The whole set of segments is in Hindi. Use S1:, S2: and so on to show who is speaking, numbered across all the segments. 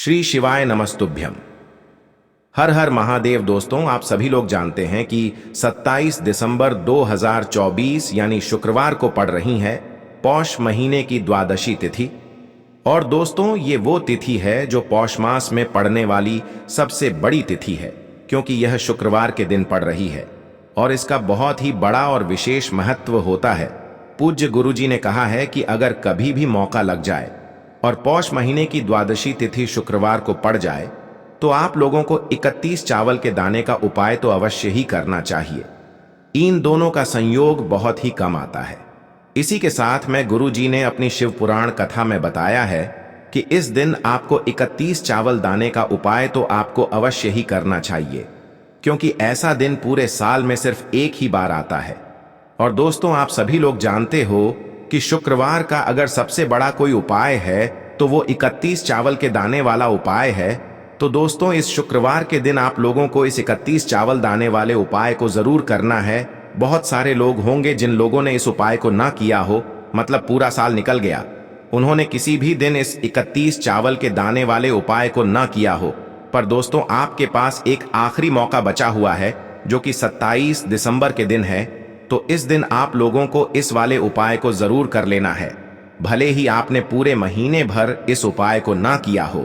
S1: श्री शिवाय नमस्तुभ्यम। हर हर महादेव। दोस्तों, आप सभी लोग जानते हैं कि 27 दिसंबर 2024 यानी शुक्रवार को पड़ रही है पौष महीने की द्वादशी तिथि। और दोस्तों, ये वो तिथि है जो पौष मास में पड़ने वाली सबसे बड़ी तिथि है, क्योंकि यह शुक्रवार के दिन पड़ रही है और इसका बहुत ही बड़ा और विशेष महत्व होता है। पूज्य गुरुजी ने कहा है कि अगर कभी भी मौका लग जाए और पौष महीने की द्वादशी तिथि शुक्रवार को पड़ जाए तो आप लोगों को 31 चावल के दाने का उपाय तो अवश्य ही करना चाहिए। इन दोनों का संयोग बहुत ही कम आता है। इसी के साथ में गुरुजी ने अपनी शिव पुराण कथा में बताया है कि इस दिन आपको 31 चावल दाने का उपाय तो आपको अवश्य ही करना चाहिए, क्योंकि ऐसा दिन पूरे साल में सिर्फ एक ही बार आता है। और दोस्तों, आप सभी लोग जानते हो कि शुक्रवार का अगर सबसे बड़ा कोई उपाय है तो वो 31 चावल के दाने वाला उपाय है। तो दोस्तों, इस शुक्रवार के दिन आप लोगों को इस 31 चावल दाने वाले उपाय को जरूर करना है। बहुत सारे लोग होंगे जिन लोगों ने इस उपाय को ना किया हो, मतलब पूरा साल निकल गया, उन्होंने किसी भी दिन इस 31 चावल के दाने वाले उपाय को ना किया हो। पर दोस्तों, आपके पास एक आखिरी मौका बचा हुआ है जो कि 27 दिसंबर के दिन है। तो इस दिन आप लोगों को इस वाले उपाय को जरूर कर लेना है, भले ही आपने पूरे महीने भर इस उपाय को ना किया हो।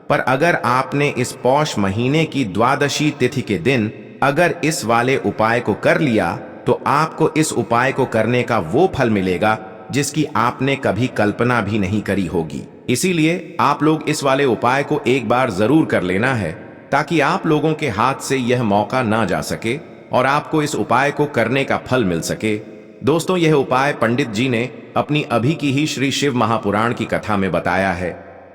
S1: पर अगर आपने इस पौष महीने की द्वादशी तिथि के दिन अगर इस वाले उपाय को कर लिया तो आपको इस उपाय को करने का वो फल मिलेगा जिसकी आपने कभी कल्पना भी नहीं करी होगी। इसीलिए आप लोग इस वाले उपाय को एक बार जरूर कर लेना है, ताकि आप लोगों के हाथ से यह मौका ना जा सके और आपको इस उपाय को करने का फल मिल सके। दोस्तों, यह उपाय पंडित जी ने अपनी अभी की ही श्री शिव महापुराण की कथा में बताया है।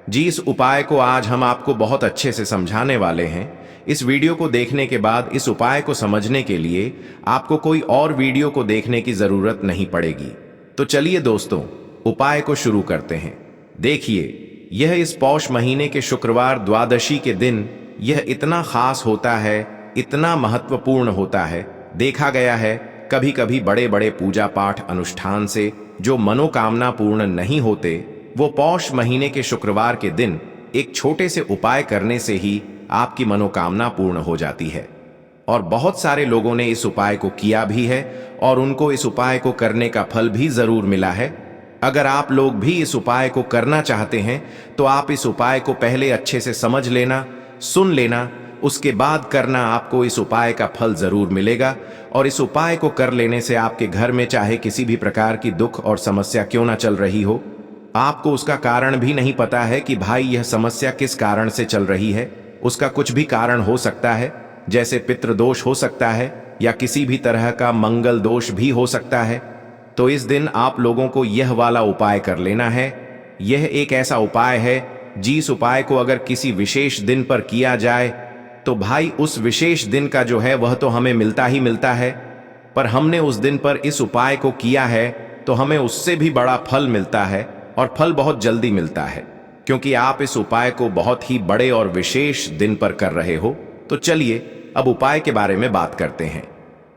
S1: जी, इस उपाय को आज हम आपको बहुत अच्छे से समझाने वाले हैं। इस वीडियो को देखने के बाद इस उपाय को समझने के लिए आपको कोई और वीडियो को देखने की जरूरत नहीं पड़ेगी। तो चलिए दोस्तों, उपाय को शुरू करते हैं। देखिए, यह इस पौष महीने के शुक्रवार द्वादशी के दिन यह इतना खास होता है, इतना महत्वपूर्ण होता है। देखा गया है कभी कभी बड़े बड़े पूजा पाठ अनुष्ठान से जो मनोकामना पूर्ण नहीं होते, वो पौष महीने के शुक्रवार के दिन एक छोटे से उपाय करने से ही आपकी मनोकामना पूर्ण हो जाती है। और बहुत सारे लोगों ने इस उपाय को किया भी है और उनको इस उपाय को करने का फल भी जरूर मिला है। अगर आप लोग भी इस उपाय को करना चाहते हैं तो आप इस उपाय को पहले अच्छे से समझ लेना, सुन लेना, उसके बाद करना। आपको इस उपाय का फल जरूर मिलेगा। और इस उपाय को कर लेने से आपके घर में चाहे किसी भी प्रकार की दुख और समस्या क्यों ना चल रही हो, आपको उसका कारण भी नहीं पता है कि भाई यह समस्या किस कारण से चल रही है, उसका कुछ भी कारण हो सकता है, जैसे पितृदोष हो सकता है या किसी भी तरह का मंगल दोष भी हो सकता है। तो इस दिन आप लोगों को यह वाला उपाय कर लेना है। यह एक ऐसा उपाय है जिस उपाय को अगर किसी विशेष दिन पर किया जाए तो भाई उस विशेष दिन का जो है वह तो हमें मिलता ही मिलता है, पर हमने उस दिन पर इस उपाय को किया है तो हमें उससे भी बड़ा फल मिलता है, और फल बहुत जल्दी मिलता है, क्योंकि आप इस उपाय को बहुत ही बड़े और विशेष दिन पर कर रहे हो। तो चलिए अब उपाय के बारे में बात करते हैं।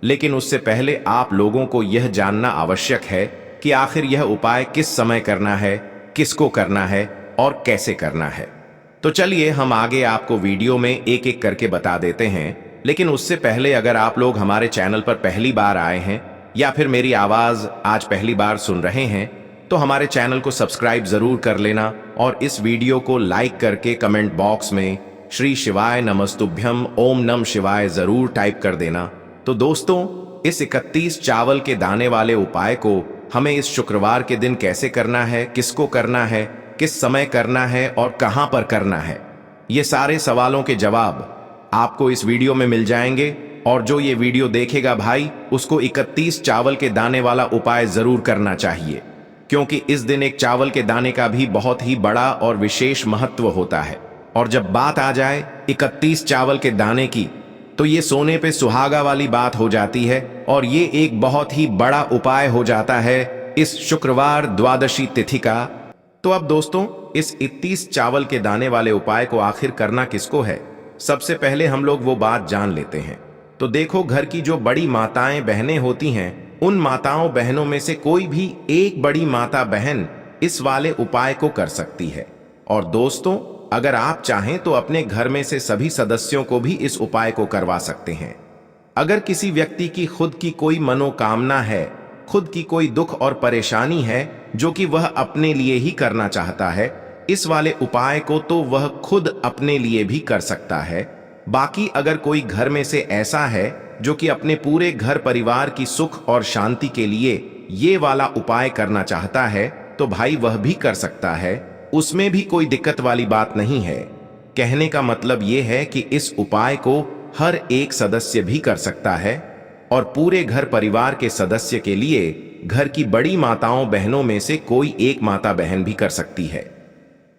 S1: लेकिन उससे पहले आप लोगों को यह जानना आवश्यक है कि आखिर यह उपाय किस समय करना है, किसको करना है और कैसे करना है। तो चलिए हम आगे आपको वीडियो में एक एक करके बता देते हैं। लेकिन उससे पहले अगर आप लोग हमारे चैनल पर पहली बार आए हैं या फिर मेरी आवाज आज पहली बार सुन रहे हैं तो हमारे चैनल को सब्सक्राइब जरूर कर लेना और इस वीडियो को लाइक करके कमेंट बॉक्स में श्री शिवाय नमस्तुभ्यम ओम नम शिवाय जरूर टाइप कर देना। तो दोस्तों, इस 31 चावल के दाने वाले उपाय को हमें इस शुक्रवार के दिन कैसे करना है, किसको करना है, किस समय करना है और कहां पर करना है, ये सारे सवालों के जवाब आपको इस वीडियो में मिल जाएंगे। और जो ये वीडियो देखेगा भाई, उसको 31 चावल के दाने वाला उपाय जरूर करना चाहिए, क्योंकि इस दिन एक चावल के दाने का भी बहुत ही बड़ा और विशेष महत्व होता है। और जब बात आ जाए 31 चावल के दाने की, तो ये सोने पे सुहागा वाली बात हो जाती है और ये एक बहुत ही बड़ा उपाय हो जाता है इस शुक्रवार द्वादशी तिथि का। तो अब दोस्तों, इस 31 चावल के दाने वाले उपाय को आखिर करना किसको है, सबसे पहले हम लोग वो बात जान लेते हैं। तो देखो, घर की जो बड़ी माताएं बहनें होती हैं, उन माताओं बहनों में से कोई भी एक बड़ी माता बहन इस वाले उपाय को कर सकती है। और दोस्तों, अगर आप चाहें तो अपने घर में से सभी सदस्यों को भी इस उपाय को करवा सकते हैं। अगर किसी व्यक्ति की खुद की कोई मनोकामना है, खुद की कोई दुख और परेशानी है जो कि वह अपने लिए ही करना चाहता है, इस वाले उपाय को तो वह खुद अपने लिए भी कर सकता है। बाकी अगर कोई घर में से ऐसा है जो कि अपने पूरे घर परिवार की सुख और शांति के लिए ये वाला उपाय करना चाहता है, तो भाई वह भी कर सकता है, उसमें भी कोई दिक्कत वाली बात नहीं है। कहने का मतलब ये है कि इस उपाय को हर एक सदस्य भी कर सकता है और पूरे घर परिवार के सदस्य के लिए घर की बड़ी माताओं बहनों में से कोई एक माता बहन भी कर सकती है।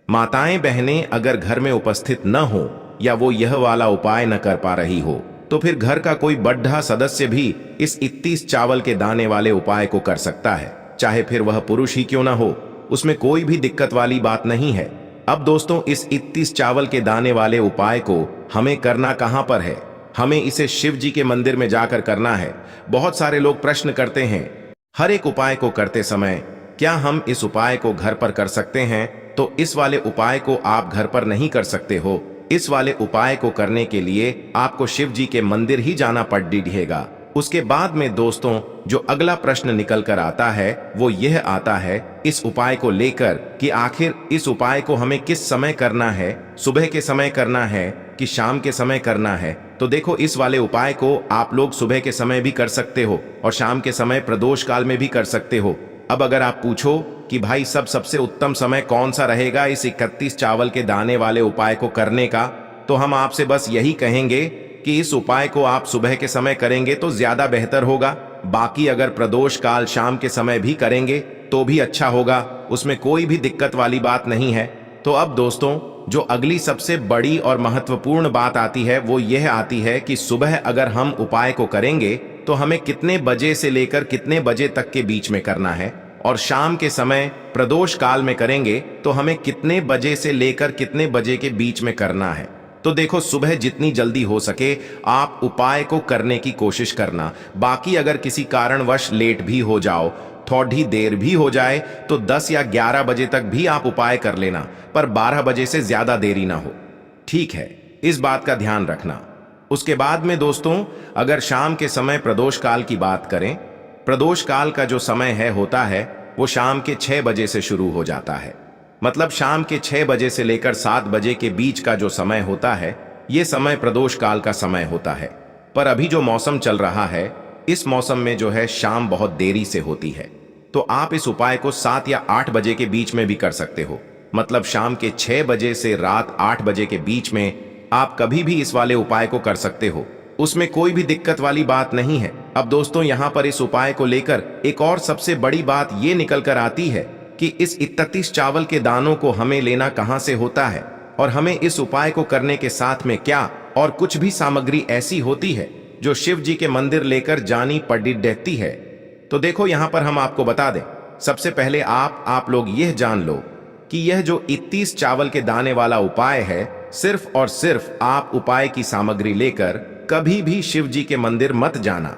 S1: माताएं बहनें अगर घर में उपस्थित न हो या वो यह वाला उपाय न कर पा रही हो, तो फिर घर का कोई बड़ा सदस्य भी इस 31 चावल के दाने वाले उपाय को कर सकता है, चाहे फिर वह पुरुष ही क्यों ना हो, उसमें कोई भी दिक्कत वाली बात नहीं है। अब दोस्तों, इस 31 चावल के दाने वाले उपाय को हमें करना कहां पर है? हमें इसे शिव जी के मंदिर में जाकर करना है। बहुत सारे लोग प्रश्न करते हैं, हर एक उपाय को करते समय क्या हम इस उपाय को घर पर कर सकते हैं? तो इस वाले उपाय को आप घर पर नहीं कर सकते हो। इस वाले उपाय को करने के लिए आपको शिव जी के मंदिर ही जाना पड़ेगा। उसके बाद में दोस्तों, जो अगला प्रश्न निकल कर आता है वो यह आता है इस उपाय को लेकर कि आखिर इस उपाय को हमें किस समय करना है, सुबह के समय करना है कि शाम के समय करना है? तो देखो, इस वाले उपाय को आप लोग सुबह के समय भी कर सकते हो और शाम के समय प्रदोष काल में भी कर सकते हो। अब अगर आप पूछो कि भाई सबसे उत्तम समय कौन सा रहेगा इस 31 चावल के दाने वाले उपाय को करने का, तो हम आपसे बस यही कहेंगे कि इस उपाय को आप सुबह के समय करेंगे तो ज्यादा बेहतर होगा। बाकी अगर प्रदोष काल शाम के समय भी करेंगे तो भी अच्छा होगा, उसमें कोई भी दिक्कत वाली बात नहीं है। तो अब दोस्तों, जो अगली सबसे बड़ी और महत्वपूर्ण बात आती है वो यह आती है कि सुबह अगर हम उपाय को करेंगे तो हमें कितने बजे से लेकर कितने बजे तक के बीच में करना है, और शाम के समय प्रदोष काल में करेंगे तो हमें कितने बजे से लेकर कितने बजे के बीच में करना है। तो देखो, सुबह जितनी जल्दी हो सके आप उपाय को करने की कोशिश करना। बाकी अगर किसी कारणवश लेट भी हो जाओ, थोड़ी देर भी हो जाए, तो 10 या 11 बजे तक भी आप उपाय कर लेना, पर 12 बजे से ज्यादा देरी ना हो, ठीक है? इस बात का ध्यान रखना। उसके बाद में दोस्तों, अगर शाम के समय प्रदोष काल की बात करें, प्रदोष काल का जो समय होता है वो शाम के 6 बजे से शुरू हो जाता है। मतलब शाम के 6 बजे से लेकर 7 बजे के बीच का जो समय होता है, ये समय प्रदोष काल का समय होता है। पर अभी जो मौसम चल रहा है, इस मौसम में जो है शाम बहुत देरी से होती है, तो आप इस उपाय को 7 या 8 बजे के बीच में भी कर सकते हो। मतलब शाम के 6 बजे से रात 8 बजे के बीच में आप कभी भी इस वाले उपाय को कर सकते हो, उसमें कोई भी दिक्कत वाली बात नहीं है। अब दोस्तों, यहाँ पर इस उपाय को लेकर एक और सबसे बड़ी बात ये निकल कर आती है कि इस 31 चावल के दानों को हमें लेना कहाँ से होता है, और हमें इस उपाय को करने के साथ में क्या और कुछ भी सामग्री ऐसी होती है जो शिव जी के मंदिर लेकर जानी पड़ती है। तो देखो, यहाँ पर हम आपको बता दें, सबसे पहले आप लोग यह जान लो कि यह जो 31 चावल के दाने वाला उपाय है, सिर्फ और सिर्फ आप उपाय की सामग्री लेकर कभी भी शिव जी के मंदिर मत जाना,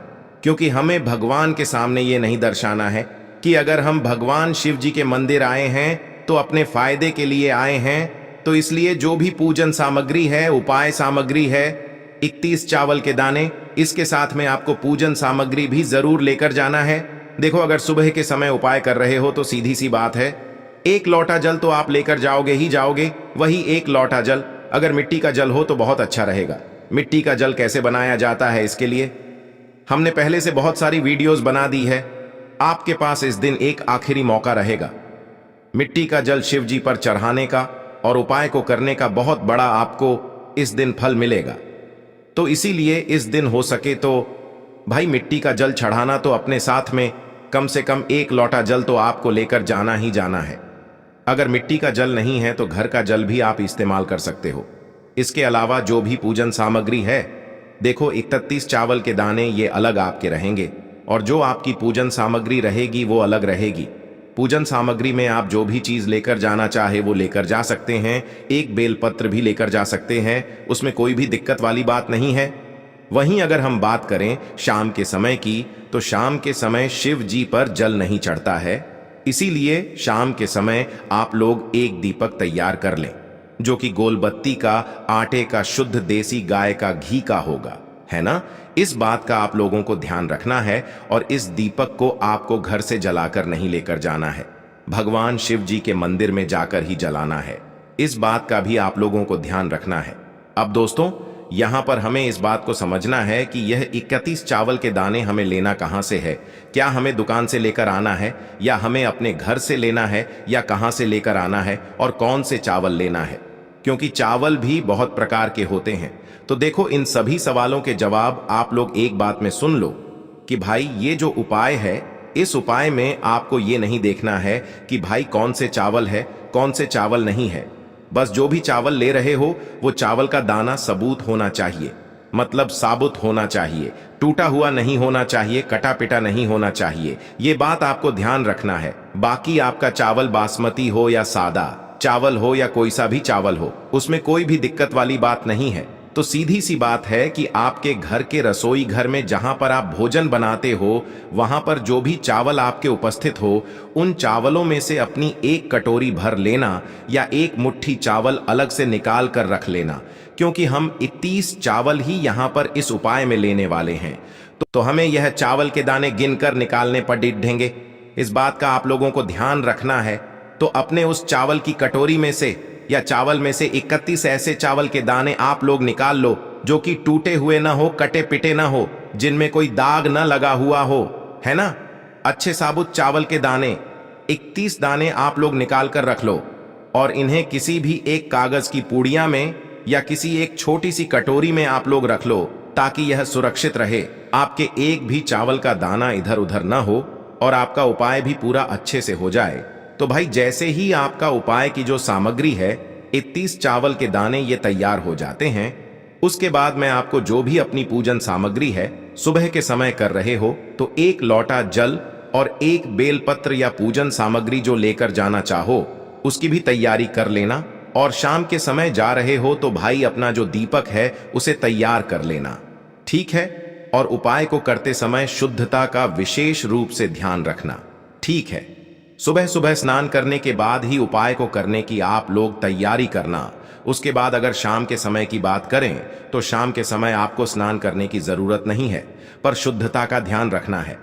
S1: क्योंकि हमें भगवान के सामने ये नहीं दर्शाना है कि अगर हम भगवान शिव जी के मंदिर आए हैं तो अपने फायदे के लिए आए हैं। तो इसलिए जो भी पूजन सामग्री है, उपाय सामग्री है, 31 चावल के दाने, इसके साथ में आपको पूजन सामग्री भी जरूर लेकर जाना है। देखो, अगर सुबह के समय उपाय कर रहे हो तो सीधी सी बात है, 1 लोटा जल तो आप लेकर जाओगे ही जाओगे। वही 1 लोटा जल अगर मिट्टी का जल हो तो बहुत अच्छा रहेगा। मिट्टी का जल कैसे बनाया जाता है, इसके लिए हमने पहले से बहुत सारी वीडियोस बना दी है। आपके पास इस दिन एक आखिरी मौका रहेगा मिट्टी का जल शिव जी पर चढ़ाने का, और उपाय को करने का बहुत बड़ा आपको इस दिन फल मिलेगा। तो इसीलिए इस दिन हो सके तो भाई मिट्टी का जल चढ़ाना तो अपने साथ में कम से कम 1 लोटा जल तो आपको लेकर जाना ही जाना है। अगर मिट्टी का जल नहीं है तो घर का जल भी आप इस्तेमाल कर सकते हो। इसके अलावा जो भी पूजन सामग्री है, देखो 31 चावल के दाने ये अलग आपके रहेंगे, और जो आपकी पूजन सामग्री रहेगी वो अलग रहेगी। पूजन सामग्री में आप जो भी चीज लेकर जाना चाहे वो लेकर जा सकते हैं। एक बेलपत्र भी लेकर जा सकते हैं, उसमें कोई भी दिक्कत वाली बात नहीं है। वहीं अगर हम बात करें शाम के समय की, तो शाम के समय शिव जी पर जल नहीं चढ़ता है, इसीलिए शाम के समय आप लोग एक दीपक तैयार कर लें। जो कि गोलबत्ती का, आटे का, शुद्ध देसी गाय का घी का होगा, है ना। इस बात का आप लोगों को ध्यान रखना है और इस दीपक को आपको घर से जलाकर नहीं लेकर जाना है, भगवान शिव जी के मंदिर में जाकर ही जलाना है। इस बात का भी आप लोगों को ध्यान रखना है। अब दोस्तों, यहां पर हमें इस बात को समझना है कि यह 31 चावल के दाने हमें लेना कहां से है। क्या हमें दुकान से लेकर आना है, या हमें अपने घर से लेना है, या कहां से लेकर आना है, और कौन से चावल लेना है, क्योंकि चावल भी बहुत प्रकार के होते हैं। तो देखो, इन सभी सवालों के जवाब आप लोग एक बात में सुन लो कि भाई ये जो उपाय है, इस उपाय में आपको ये नहीं देखना है कि भाई कौन से चावल है, कौन से चावल नहीं है। बस जो भी चावल ले रहे हो वो चावल का दाना सबूत होना चाहिए, मतलब साबुत होना चाहिए, टूटा हुआ नहीं होना चाहिए, कटा पिटा नहीं होना चाहिए। ये बात आपको ध्यान रखना है। बाकी आपका चावल बासमती हो या सादा चावल हो या कोई सा भी चावल हो, उसमें कोई भी दिक्कत वाली बात नहीं है। तो सीधी सी बात है कि आपके घर के रसोई घर में जहां पर आप भोजन बनाते हो, वहां पर जो भी चावल आपके उपस्थित हो, उन चावलों में से अपनी एक कटोरी भर लेना या एक मुट्ठी चावल अलग से निकाल कर रख लेना, क्योंकि हम 31 चावल ही यहां पर इस उपाय में लेने वाले हैं। तो हमें यह चावल के दाने गिनकर निकालने पर डिढेंगे। इस बात का आप लोगों को ध्यान रखना है। तो अपने उस चावल की कटोरी में से या चावल में से 31 ऐसे चावल के दाने आप लोग निकाल लो जो कि टूटे हुए ना हो, कटे पिटे ना हो, जिनमें कोई दाग ना लगा हुआ हो, है ना। अच्छे साबुत चावल के दाने 31 दाने आप लोग निकाल कर रख लो और इन्हें किसी भी एक कागज की पुड़िया में या किसी एक छोटी सी कटोरी में आप लोग रख लो, ताकि यह सुरक्षित रहे, आपके एक भी चावल का दाना इधर उधर ना हो और आपका उपाय भी पूरा अच्छे से हो जाए। तो भाई जैसे ही आपका उपाय की जो सामग्री है, 31 चावल के दाने ये तैयार हो जाते हैं, उसके बाद मैं आपको जो भी अपनी पूजन सामग्री है सुबह के समय कर रहे हो, तो एक लोटा जल और एक बेलपत्र या पूजन सामग्री जो लेकर जाना चाहो उसकी भी तैयारी कर लेना। और शाम के समय जा रहे हो तो भाई अपना जो दीपक है उसे तैयार कर लेना, ठीक है। और उपाय को करते समय शुद्धता का विशेष रूप से ध्यान रखना, ठीक है। सुबह सुबह स्नान करने के बाद ही उपाय को करने की आप लोग तैयारी करना। उसके बाद अगर शाम के समय की बात करें तो शाम के समय आपको स्नान करने की जरूरत नहीं है, पर शुद्धता का ध्यान रखना है।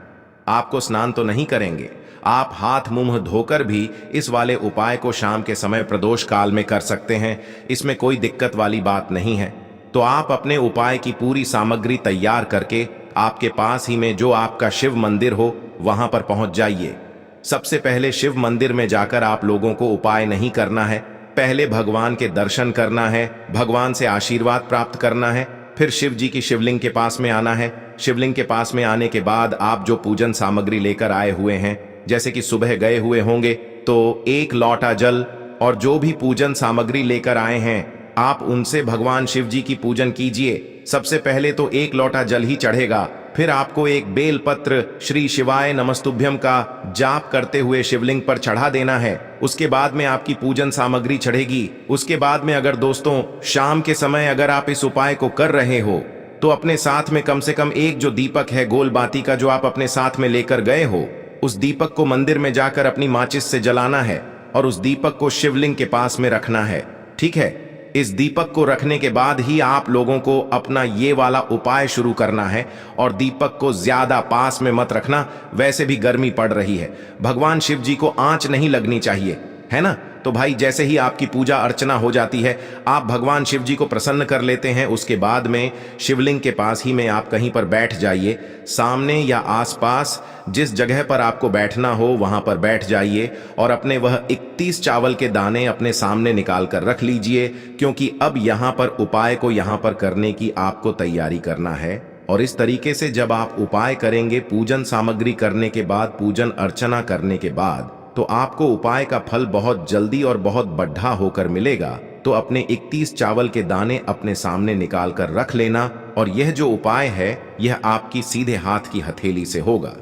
S1: आपको स्नान तो नहीं करेंगे, आप हाथ मुंह धोकर भी इस वाले उपाय को शाम के समय प्रदोष काल में कर सकते हैं, इसमें कोई दिक्कत वाली बात नहीं है। तो आप अपने उपाय की पूरी सामग्री तैयार करके आपके पास ही में जो आपका शिव मंदिर हो वहां पर पहुंच जाइए। सबसे पहले शिव मंदिर में जाकर आप लोगों को उपाय नहीं करना है, पहले भगवान के दर्शन करना है, भगवान से आशीर्वाद प्राप्त करना है, फिर शिव जी की शिवलिंग के पास में आना है। शिवलिंग के पास में आने के बाद आप जो पूजन सामग्री लेकर आए हुए हैं, जैसे कि सुबह गए हुए होंगे तो एक लोटा जल और जो भी पूजन सामग्री लेकर आए हैं आप उनसे भगवान शिव जी की पूजन कीजिए। सबसे पहले तो एक लोटा जल ही चढ़ेगा, फिर आपको एक बेल पत्र श्री शिवाय नमस्तुभ्यम का जाप करते हुए शिवलिंग पर चढ़ा देना है। उसके बाद में आपकी पूजन सामग्री चढ़ेगी। उसके बाद में अगर दोस्तों शाम के समय अगर आप इस उपाय को कर रहे हो तो अपने साथ में कम से कम एक जो दीपक है गोल बाती का जो आप अपने साथ में लेकर गए हो, उस दीपक को मंदिर में जाकर अपनी माचिस से जलाना है और उस दीपक को शिवलिंग के पास में रखना है, ठीक है। इस दीपक को रखने के बाद ही आप लोगों को अपना ये वाला उपाय शुरू करना है और दीपक को ज्यादा पास में मत रखना, वैसे भी गर्मी पड़ रही है, भगवान शिव जी को आंच नहीं लगनी चाहिए, है ना। तो भाई जैसे ही आपकी पूजा अर्चना हो जाती है, आप भगवान शिव जी को प्रसन्न कर लेते हैं, उसके बाद में शिवलिंग के पास ही में आप कहीं पर बैठ जाइए। सामने या आसपास जिस जगह पर आपको बैठना हो वहां पर बैठ जाइए और अपने वह 31 चावल के दाने अपने सामने निकाल कर रख लीजिए, क्योंकि अब यहां पर उपाय को यहां पर करने की आपको तैयारी करना है। और इस तरीके से जब आप उपाय करेंगे, पूजन सामग्री करने के बाद, पूजन अर्चना करने के बाद, तो आपको उपाय का फल बहुत जल्दी और बहुत बढ़ा होकर मिलेगा। तो अपने 31 चावल के दाने अपने सामने निकाल कर रख लेना और यह जो उपाय है यह आपकी सीधे हाथ की हथेली से होगा,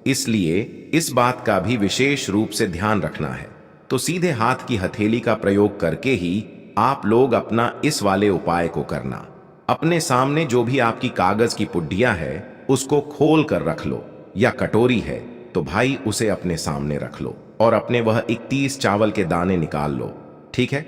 S1: इसलिए इस बात का भी विशेष रूप से ध्यान रखना है। तो सीधे हाथ की हथेली का प्रयोग करके ही आप लोग अपना इस वाले उपाय को करना। अपने सामने जो भी आपकी कागज की पुड्डिया है उसको खोल कर रख लो, या कटोरी है तो भाई उसे अपने सामने रख लो और अपने वह 31 चावल के दाने निकाल लो, ठीक है।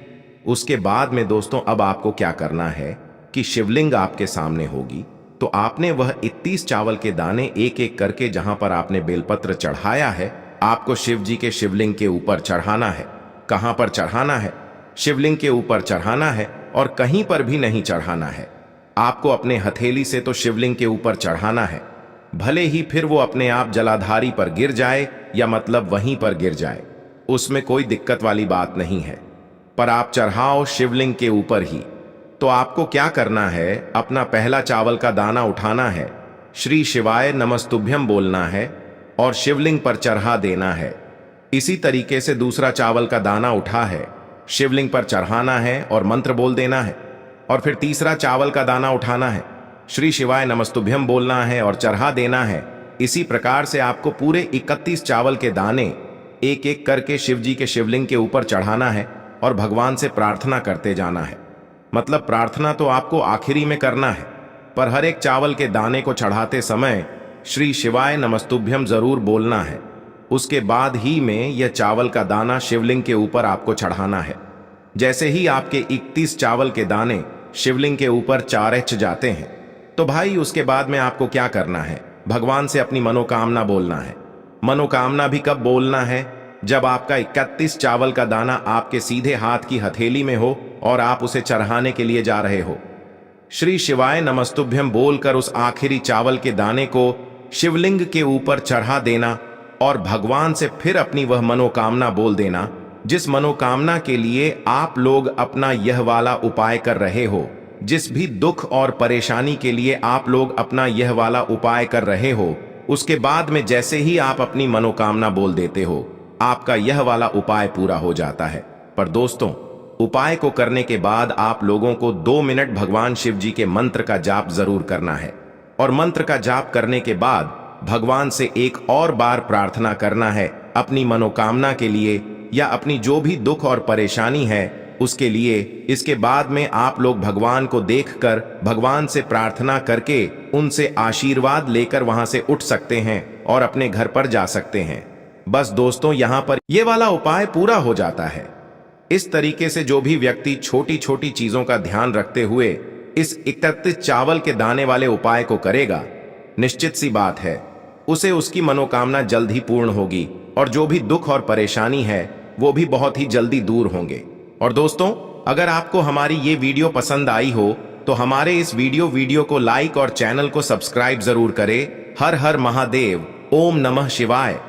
S1: उसके बाद में दोस्तों अब आपको क्या करना है कि शिवलिंग आपके सामने होगी, तो आपने वह 31 चावल के दाने एक एक करके जहां पर आपने बेलपत्र चढ़ाया है, आपको शिव जी के शिवलिंग के ऊपर चढ़ाना है। कहां पर चढ़ाना है? शिवलिंग के ऊपर चढ़ाना है और कहीं पर भी नहीं चढ़ाना है। आपको अपने हथेली से तो शिवलिंग के ऊपर चढ़ाना है, भले ही फिर वो अपने आप जलाधारी पर गिर जाए या मतलब वहीं पर गिर जाए, उसमें कोई दिक्कत वाली बात नहीं है, पर आप चढ़ाओ शिवलिंग के ऊपर ही। तो आपको क्या करना है, अपना पहला चावल का दाना उठाना है, श्री शिवाय नमस्तुभ्यम बोलना है और शिवलिंग पर चढ़ा देना है। इसी तरीके से दूसरा चावल का दाना उठा है, शिवलिंग पर चढ़ाना है और मंत्र बोल देना है। और फिर तीसरा चावल का दाना उठाना है, श्री शिवाय नमस्तुभ्यम बोलना है और चढ़ा देना है। इसी प्रकार से आपको पूरे 31 चावल के दाने एक एक करके शिव जी के शिवलिंग के ऊपर चढ़ाना है और भगवान से प्रार्थना करते जाना है। मतलब प्रार्थना तो आपको आखिरी में करना है, पर हर एक चावल के दाने को चढ़ाते समय श्री शिवाय नमस्तुभ्यम जरूर बोलना है। उसके बाद ही में यह चावल का दाना शिवलिंग के ऊपर आपको चढ़ाना है। जैसे ही आपके 31 चावल के दाने शिवलिंग के ऊपर चारच जाते हैं, तो भाई उसके बाद में आपको क्या करना है, भगवान से अपनी मनोकामना बोलना है। मनोकामना भी कब बोलना है? जब आपका 31 चावल का दाना आपके सीधे हाथ की हथेली में हो और आप उसे चढ़ाने के लिए जा रहे हो। श्री शिवाय नमस्तुभ्यम बोलकर उस आखिरी चावल के दाने को शिवलिंग के ऊपर चढ़ा देना और भगवान से फिर अपनी वह मनोकामना बोल देना, जिस मनोकामना के लिए आप लोग अपना यह वाला उपाय कर रहे हो, जिस भी दुख और परेशानी के लिए आप लोग अपना यह वाला उपाय कर रहे हो। उसके बाद में जैसे ही आप अपनी मनोकामना बोल देते हो, आपका यह वाला उपाय पूरा हो जाता है। पर दोस्तों, उपाय को करने के बाद आप लोगों को 2 मिनट भगवान शिव जी के मंत्र का जाप जरूर करना है और मंत्र का जाप करने के बाद भगवान से एक और बार प्रार्थना करना है अपनी मनोकामना के लिए या अपनी जो भी दुख और परेशानी है उसके लिए। इसके बाद में आप लोग भगवान को देखकर भगवान से प्रार्थना करके उनसे आशीर्वाद लेकर वहां से उठ सकते हैं और अपने घर पर जा सकते हैं। बस दोस्तों, यहां पर यह वाला उपाय पूरा हो जाता है। इस तरीके से जो भी व्यक्ति छोटी छोटी चीजों का ध्यान रखते हुए इस 31 चावल के दाने वाले उपाय को करेगा, निश्चित सी बात है उसे उसकी मनोकामना जल्द ही पूर्ण होगी और जो भी दुख और परेशानी है वो भी बहुत ही जल्दी दूर होंगे। और दोस्तों, अगर आपको हमारी ये वीडियो पसंद आई हो तो हमारे इस वीडियो को लाइक और चैनल को सब्सक्राइब जरूर करें। हर हर महादेव, ओम नमः शिवाय।